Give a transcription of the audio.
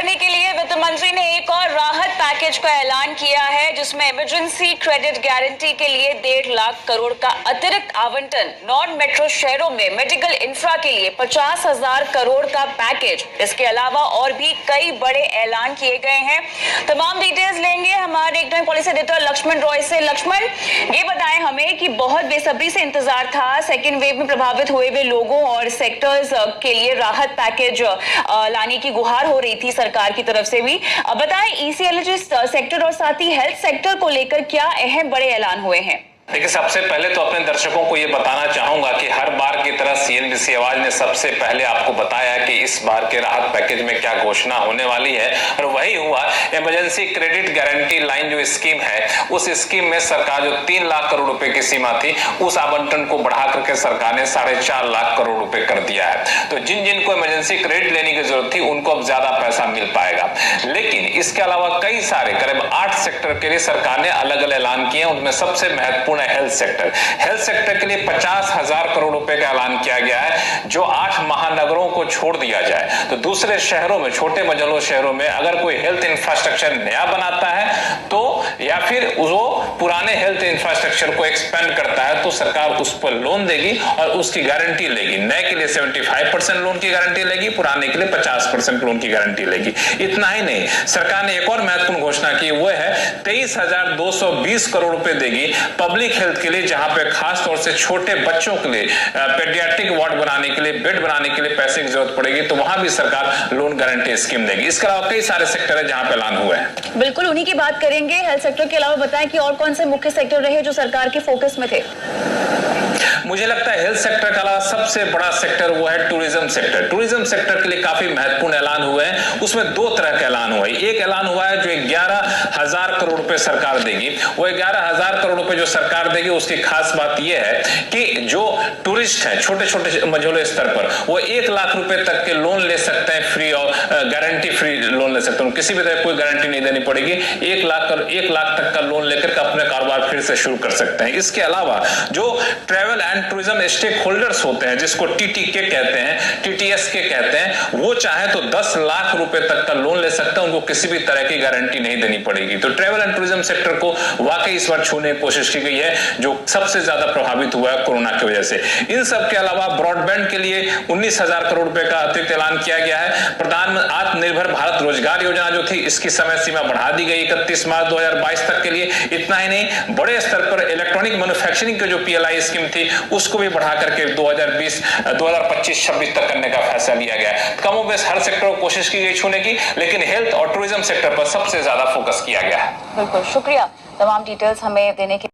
करने के लिए वित्त मंत्री ने एक और राहत पैकेज का ऐलान किया है, जिसमें इमरजेंसी क्रेडिट गारंटी के लिए 1.5 लाख करोड़ का अतिरिक्त आवंटन, नॉन मेट्रो शहरों में मेडिकल इंफ्रा के लिए 50,000 करोड़ का पैकेज। इसके अलावा और भी कई बड़े ऐलान किए गए हैं। तमाम डिटेल्स लेंगे हमारे economic policy editor Laxman Roy से। लक्ष्मण, ये बताएं हमें कि बहुत बेसब्री से इंतजार था सेकेंड वेव में प्रभावित हुए हुए लोगों और सेक्टर्स के लिए राहत पैकेज लाने की गुहार हो रही थी सरकार की तरफ से भी। बताएं ईसीएलजी सेक्टर और साथ ही हेल्थ सेक्टर को लेकर क्या अहम बड़े ऐलान हुए हैं। देखिए, सबसे पहले तो अपने दर्शकों को ये बताना चाहूंगा कि हर बार की तरह सीएनबीसी आवाज ने सबसे पहले आपको बताया कि इस बार के राहत पैकेज में क्या घोषणा होने वाली है, और वही हुआ। इमरजेंसी क्रेडिट गारंटी लाइन जो स्कीम है, उस स्कीम में सरकार जो 3 लाख करोड़ रुपए की सीमा थी, उस आवंटन को बढ़ा करके सरकार ने 4.5 लाख करोड़ रुपए कर दिया है। तो जिन जिनको इमरजेंसी क्रेडिट लेने की जरूरत थी, उनको अब ज्यादा पैसा मिल पाएगा। लेकिन इसके अलावा कई सारे करीब 8 सेक्टर के लिए सरकार ने अलग अलग ऐलान किए। उनमें सबसे महत्वपूर्ण हेल्थ सेक्टर। हेल्थ सेक्टर के लिए 50,000 करोड़ रुपए का ऐलान किया गया है, जो 8 महानगरों को छोड़ दिया जाए। तो दूसरे शहरों में, छोटे मझोले शहरों में अगर कोई हेल्थ इंफ्रास्ट्रक्चर नया बनाता है तो, या फिर वो पुराने हेल्थ इंफ्रास्ट्रक्चर को एक्सपेंड करता है, तो सरकार उस पर लोन देगी और उसकी गारंटी लेगी। नए के लिए 75% लोन की गारंटी लेगी, पुराने के लिए 50% लोन की गारंटी लेगी। इतना ही नहीं, सरकार ने एक और महत्वपूर्ण घोषणा की, वो है 23,220 करोड़ रुपए देगी पब्लिक हेल्थ के लिए, जहां पे खास तौर से छोटे बच्चों के लिए पेडियाट्रिक वार्ड बनाने के लिए, बेड बनाने के लिए पैसे की जरूरत पड़ेगी, तो वहां भी सरकार लोन गारंटी स्कीम देगी। इसके अलावा कई सारे सेक्टर है जहां पे ऐलान हुए हैं। बिल्कुल, उन्हीं की बात करेंगे। हेल्थ सेक्टर के अलावा बताएं कि और कौन से मुख्य सेक्टर रहे जो सरकार के फोकस में थे। मुझे लगता है हेल्थ सेक्टर के अलावा सबसे बड़ा सेक्टर वो है टूरिज्म सेक्टर। टूरिज्म सेक्टर के लिए काफी महत्वपूर्ण ऐलान हुए हैं। उसमें 2 तरह के ऐलान हुए हैं। एक ऐलान हुआ है जो 11,000 करोड़ रुपए सरकार देगी। वो 11,000 करोड़ रुपए जो सरकार देगी, उसकी खास बात यह है कि जो टूरिस्ट है छोटे छोटे मझोले स्तर पर, वो 1 लाख रुपए तक के लोन ले सकते हैं, फ्री और गारंटी फ्री लोन ले सकते हैं। किसी भी तरह कोई गारंटी नहीं देनी पड़ेगी। 1 लाख तक का लोन लेकर अपने कारोबार फिर से शुरू कर सकते हैं। इसके अलावा जो travel and tourism stakeholders होते हैं, जिसको टीटीके कहते हैं, टीटीएसके कहते हैं, वो चाहे तो 10 लाख रुपए तक का लोन ले सकते हैं। उनको किसी भी तरह की गारंटी नहीं देनी पड़ेगी। तो ट्रेवल एंड टूरिज्म सेक्टर को वाकई इस बार छूने की कोशिश की गई है, जो सबसे ज्यादा प्रभावित हुआ है कोरोना की वजह से। इन सब के अलावा ब्रॉडबैंड के लिए 19,000 करोड़ रुपए का अतिरिक्त ऐलान किया गया है। प्रधानमंत्री आत्मनिर्भर भारत रोजगार योजना जो थी, इसकी समय सीमा बढ़ा दी गई 31 मार्च 2022 तक के लिए। इतना ही नहीं, बड़े स्तर पर इलेक्ट्रॉनिक मैन्युफैक्चरिंग की जो पीएलआई स्कीम थी, उसको भी बढ़ा करके 2025-26 तक करने का फैसला लिया गया है। कमोबेश हर सेक्टर को कोशिश की गई छूने की, लेकिन हेल्थ और टूरिज्म सेक्टर पर सबसे ज्यादा फोकस किया गया है। बिल्कुल, शुक्रिया तमाम डिटेल्स हमें देने के